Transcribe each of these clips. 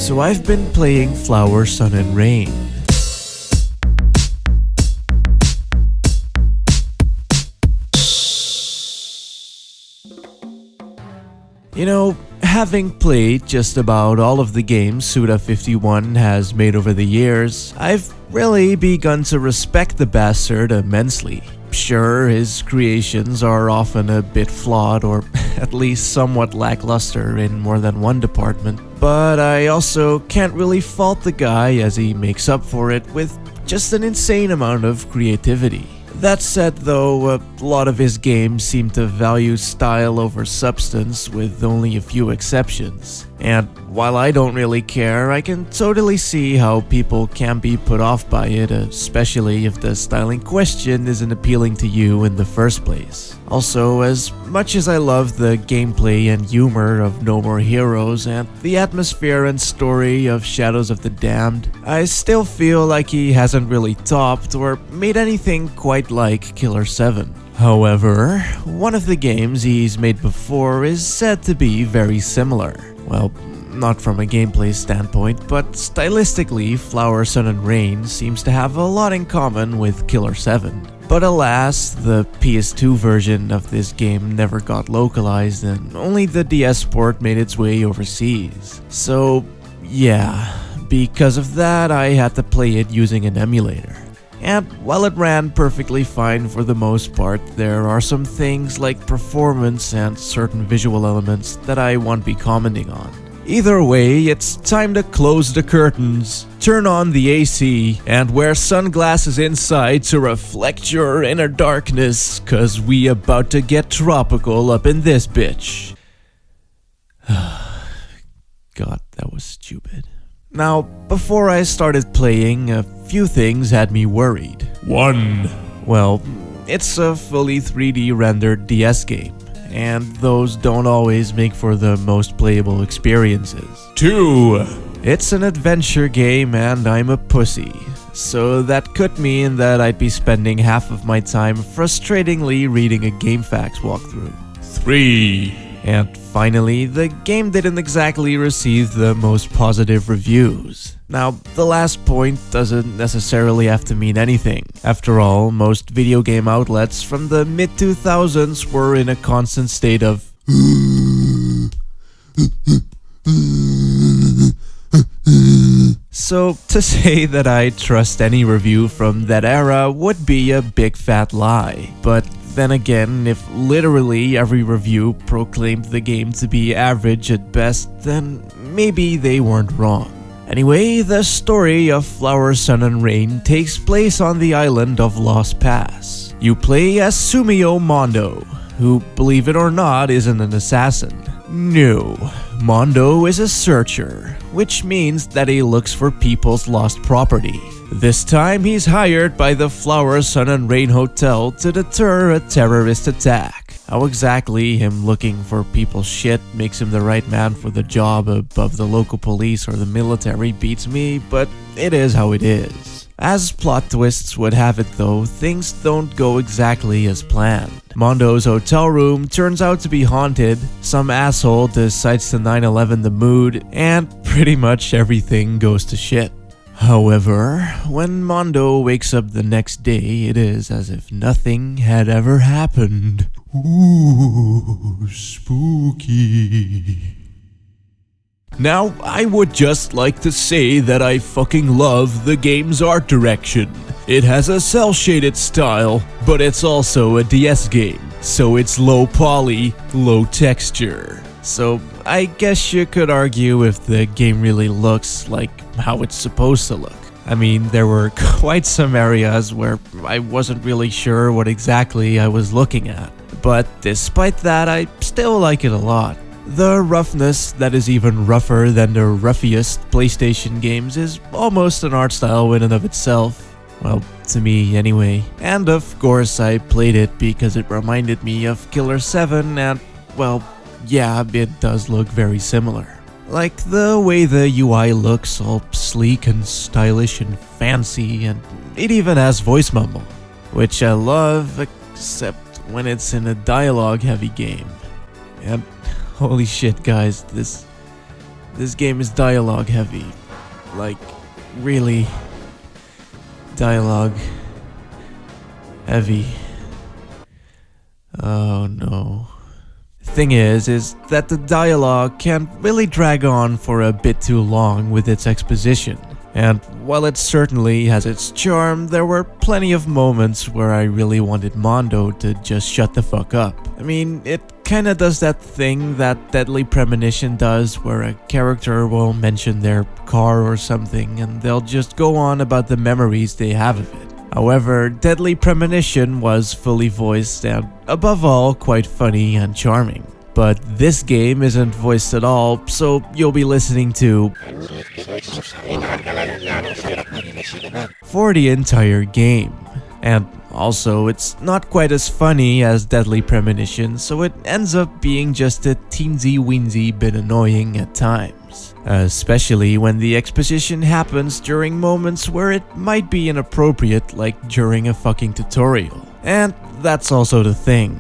So I've been playing Flower, Sun, and Rain. You know, having played just about all of the games Suda51 has made over the years, I've really begun to respect the bastard immensely. Sure, his creations are often a bit flawed or at least somewhat lackluster in more than one department, but I also can't really fault the guy as he makes up for it with just an insane amount of creativity. That said though, a lot of his games seem to value style over substance with only a few exceptions. And while I don't really care, I can totally see how people can be put off by it, especially if the style in question isn't appealing to you in the first place. Also, as much as I love the gameplay and humor of No More Heroes and the atmosphere and story of Shadows of the Damned, I still feel like he hasn't really topped or made anything quite like Killer 7. However, one of the games he's made before is said to be very similar. Well, not from a gameplay standpoint, but stylistically, Flower, Sun, and Rain seems to have a lot in common with Killer 7. But alas, the PS2 version of this game never got localized and only the DS port made its way overseas. So, yeah, because of that, I had to play it using an emulator. And while it ran perfectly fine for the most part, there are some things like performance and certain visual elements that I won't be commenting on. Either way, it's time to close the curtains, turn on the AC, and wear sunglasses inside to reflect your inner darkness, cause we about to get tropical up in this bitch. God, that was stupid. Now, before I started playing, a few things had me worried. 1. Well, it's a fully 3D rendered DS game, and those don't always make for the most playable experiences. 2. It's an adventure game and I'm a pussy, so that could mean that I'd be spending half of my time frustratingly reading a GameFAQs walkthrough. 3. And finally, the game didn't exactly receive the most positive reviews. Now, the last point doesn't necessarily have to mean anything. After all, most video game outlets from the mid-2000s were in a constant state of so to say that I trust any review from that era would be a big fat lie. But then again, if literally every review proclaimed the game to be average at best, then maybe they weren't wrong. Anyway, the story of Flower, Sun, and Rain takes place on the island of Lost Pass. You play as Sumio Mondo, who, believe it or not, isn't an assassin. No, Mondo is a searcher, which means that he looks for people's lost property. This time he's hired by the Flower, Sun, and Rain Hotel to deter a terrorist attack. How exactly him looking for people's shit makes him the right man for the job above the local police or the military beats me, but it is how it is. As plot twists would have it though, things don't go exactly as planned. Mondo's hotel room turns out to be haunted, some asshole decides to 9/11 the mood, and pretty much everything goes to shit. However, when Mondo wakes up the next day, it is as if nothing had ever happened. Ooh, spooky. Now, I would just like to say that I fucking love the game's art direction. It has a cel-shaded style, but it's also a DS game, so it's low poly, low texture. So I guess you could argue if the game really looks like how it's supposed to look. I mean, there were quite some areas where I wasn't really sure what exactly I was looking at. But despite that, I still like it a lot. The roughness that is even rougher than the roughiest PlayStation games is almost an art style in and of itself. Well, to me anyway. And of course I played it because it reminded me of Killer 7 and, well, yeah, it does look very similar. Like the way the UI looks, all sleek and stylish and fancy, and it even has voice mumble, which I love, except when it's in a dialogue-heavy game. And holy shit, guys, this This game is dialogue heavy. Like, really dialogue heavy. Oh no. Thing is that the dialogue can really drag on for a bit too long with its exposition. And while it certainly has its charm, there were plenty of moments where I really wanted Mondo to just shut the fuck up. I mean, it kinda does that thing that Deadly Premonition does, where a character will mention their car or something and they'll just go on about the memories they have of it. However, Deadly Premonition was fully voiced and, above all, quite funny and charming. But this game isn't voiced at all, so you'll be listening to for the entire game. And also, it's not quite as funny as Deadly Premonition, so it ends up being just a teensy-weensy bit annoying at times. Especially when the exposition happens during moments where it might be inappropriate, like during a fucking tutorial. And that's also the thing.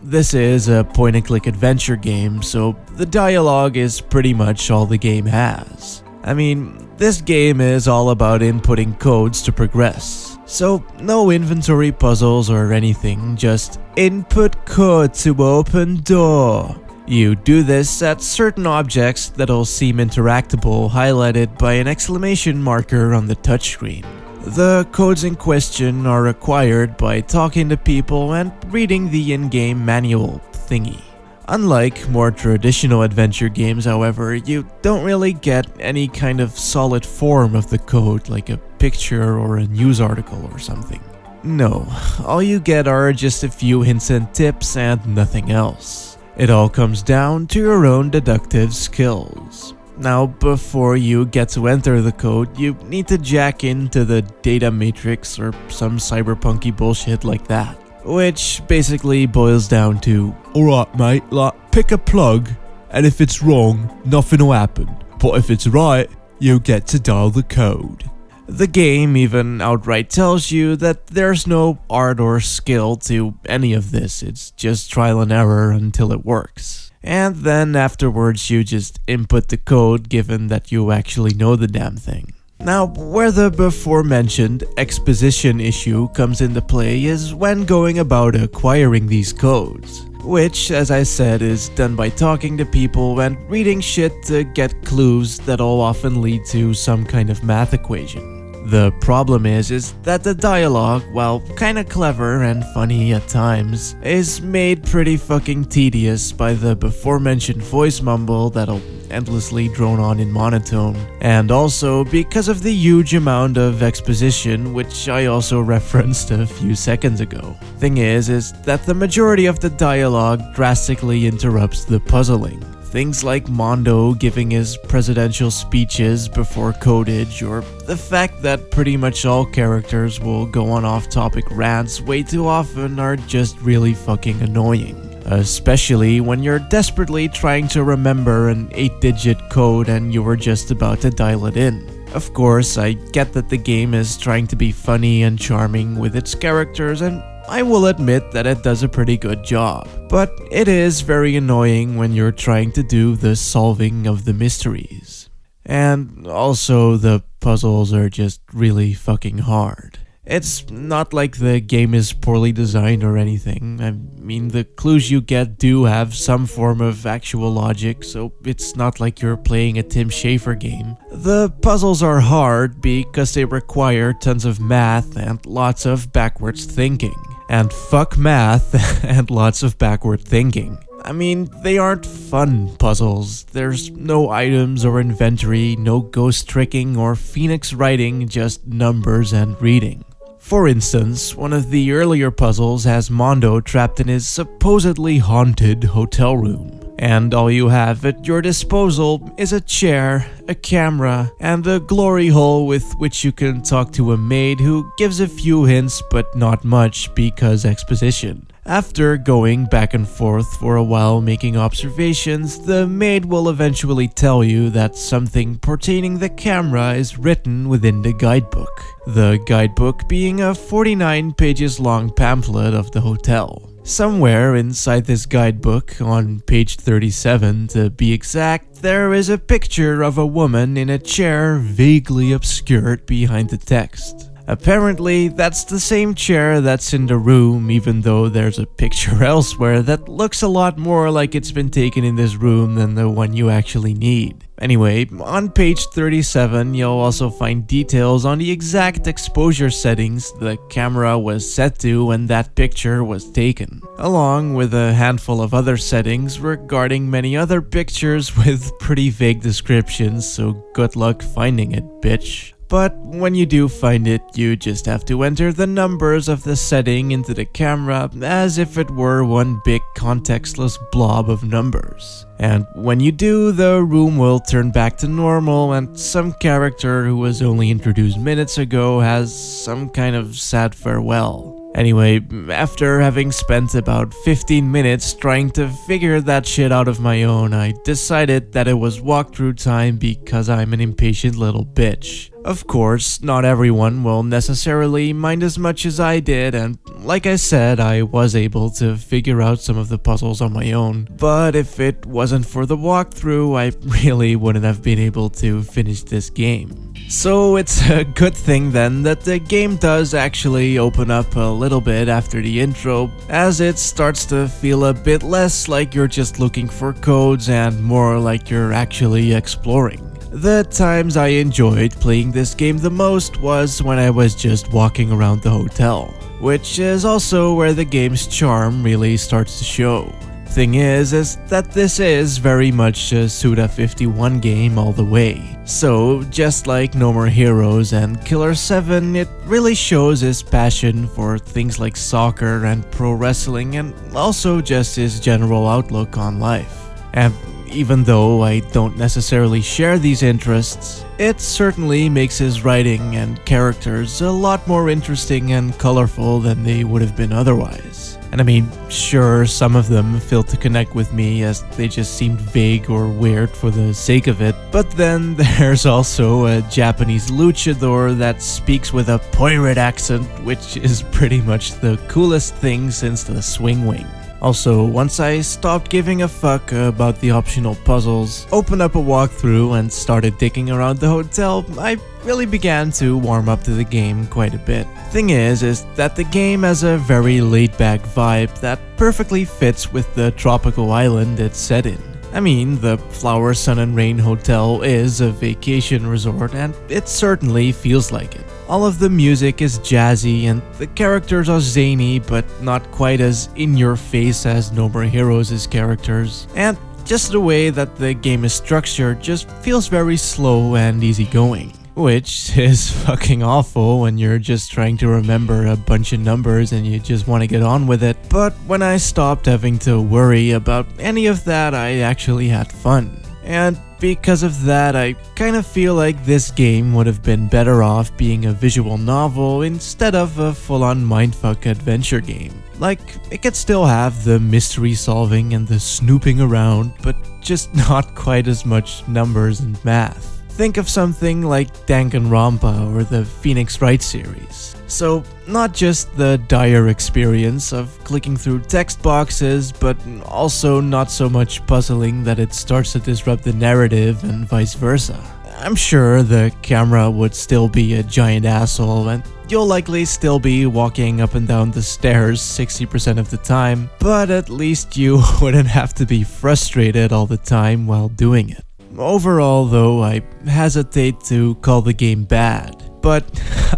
This is a point-and-click adventure game, so the dialogue is pretty much all the game has. I mean, this game is all about inputting codes to progress. So, no inventory puzzles or anything, just input code to open door. You do this at certain objects that'll seem interactable, highlighted by an exclamation marker on the touchscreen. The codes in question are acquired by talking to people and reading the in-game manual thingy. Unlike more traditional adventure games, however, you don't really get any kind of solid form of the code like a picture or a news article or something. No, all you get are just a few hints and tips and nothing else. It all comes down to your own deductive skills. Now, before you get to enter the code, you need to jack into the data matrix or some cyberpunky bullshit like that. Which basically boils down to, alright mate, like, pick a plug, and if it's wrong, nothing will happen. But if it's right, you get to dial the code. The game even outright tells you that there's no art or skill to any of this, it's just trial and error until it works. And then afterwards you just input the code given that you actually know the damn thing. Now, where the before mentioned exposition issue comes into play is when going about acquiring these codes. Which, as I said, is done by talking to people and reading shit to get clues that'll often lead to some kind of math equation. The problem is that the dialogue, while kinda clever and funny at times, is made pretty fucking tedious by the before mentioned voice mumble that'll endlessly drone on in monotone, and also because of the huge amount of exposition which I also referenced a few seconds ago. Thing is that the majority of the dialogue drastically interrupts the puzzling. Things like Mondo giving his presidential speeches before codage, or the fact that pretty much all characters will go on off-topic rants way too often are just really fucking annoying. Especially when you're desperately trying to remember an 8-digit code and you were just about to dial it in. Of course, I get that the game is trying to be funny and charming with its characters, and I will admit that it does a pretty good job. But it is very annoying when you're trying to do the solving of the mysteries. And also the puzzles are just really fucking hard. It's not like the game is poorly designed or anything. I mean, the clues you get do have some form of actual logic, so it's not like you're playing a Tim Schafer game. The puzzles are hard because they require tons of math and lots of backwards thinking. And fuck math and lots of backward thinking. I mean, they aren't fun puzzles. There's no items or inventory, no ghost tricking or phoenix writing, just numbers and reading. For instance, one of the earlier puzzles has Mondo trapped in his supposedly haunted hotel room. And all you have at your disposal is a chair, a camera, and a glory hole with which you can talk to a maid who gives a few hints but not much because exposition. After going back and forth for a while making observations, the maid will eventually tell you that something pertaining the camera is written within the guidebook. The guidebook being a 49 pages long pamphlet of the hotel. Somewhere inside this guidebook, on page 37 to be exact, there is a picture of a woman in a chair vaguely obscured behind the text. Apparently, that's the same chair that's in the room, even though there's a picture elsewhere that looks a lot more like it's been taken in this room than the one you actually need. Anyway, on page 37, you'll also find details on the exact exposure settings the camera was set to when that picture was taken, along with a handful of other settings regarding many other pictures with pretty vague descriptions, so good luck finding it, bitch. But when you do find it, you just have to enter the numbers of the setting into the camera as if it were one big contextless blob of numbers. And when you do, the room will turn back to normal and some character who was only introduced minutes ago has some kind of sad farewell. Anyway, after having spent about 15 minutes trying to figure that shit out of my own, I decided that it was walkthrough time because I'm an impatient little bitch. Of course, not everyone will necessarily mind as much as I did, and like I said, I was able to figure out some of the puzzles on my own. But if it wasn't for the walkthrough, I really wouldn't have been able to finish this game. So it's a good thing then that the game does actually open up a little bit after the intro, as it starts to feel a bit less like you're just looking for codes and more like you're actually exploring. The times I enjoyed playing this game the most was when I was just walking around the hotel, which is also where the game's charm really starts to show. Thing is that this is very much a Suda 51 game all the way. So, just like No More Heroes and Killer 7, it really shows his passion for things like soccer and pro wrestling and also just his general outlook on life. And even though I don't necessarily share these interests, it certainly makes his writing and characters a lot more interesting and colorful than they would have been otherwise. And I mean, sure, some of them failed to connect with me as they just seemed vague or weird for the sake of it, but then there's also a Japanese luchador that speaks with a pirate accent, which is pretty much the coolest thing since the swing wing. Also, once I stopped giving a fuck about the optional puzzles, opened up a walkthrough and started digging around the hotel, I really began to warm up to the game quite a bit. Thing is that the game has a very laid-back vibe that perfectly fits with the tropical island it's set in. I mean, the Flower, Sun and Rain Hotel is a vacation resort and it certainly feels like it. All of the music is jazzy and the characters are zany but not quite as in-your-face as No More Heroes' characters. And just the way that the game is structured just feels very slow and easygoing. Which is fucking awful when you're just trying to remember a bunch of numbers and you just want to get on with it. But when I stopped having to worry about any of that, I actually had fun. And because of that, I kind of feel like this game would have been better off being a visual novel instead of a full-on mindfuck adventure game. Like, it could still have the mystery solving and the snooping around, but just not quite as much numbers and math. Think of something like Danganronpa or the Phoenix Wright series. So, not just the dire experience of clicking through text boxes, but also not so much puzzling that it starts to disrupt the narrative and vice versa. I'm sure the camera would still be a giant asshole and you'll likely still be walking up and down the stairs 60% of the time, but at least you wouldn't have to be frustrated all the time while doing it. Overall though, I hesitate to call the game bad, but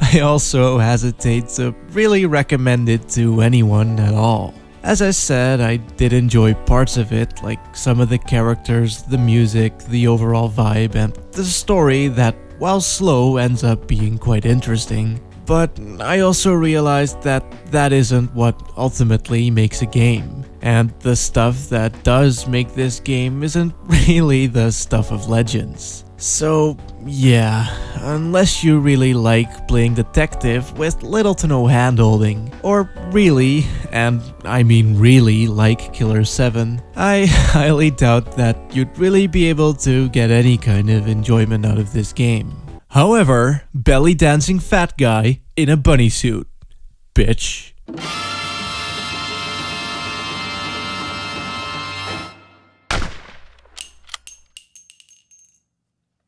I also hesitate to really recommend it to anyone at all. As I said, I did enjoy parts of it, like some of the characters, the music, the overall vibe, and the story that, while slow, ends up being quite interesting. But I also realized that that isn't what ultimately makes a game. And the stuff that does make this game isn't really the stuff of legends. So yeah, unless you really like playing detective with little to no handholding, or really, and I mean really, like Killer 7, I highly doubt that you'd really be able to get any kind of enjoyment out of this game. However, belly dancing fat guy in a bunny suit. Bitch.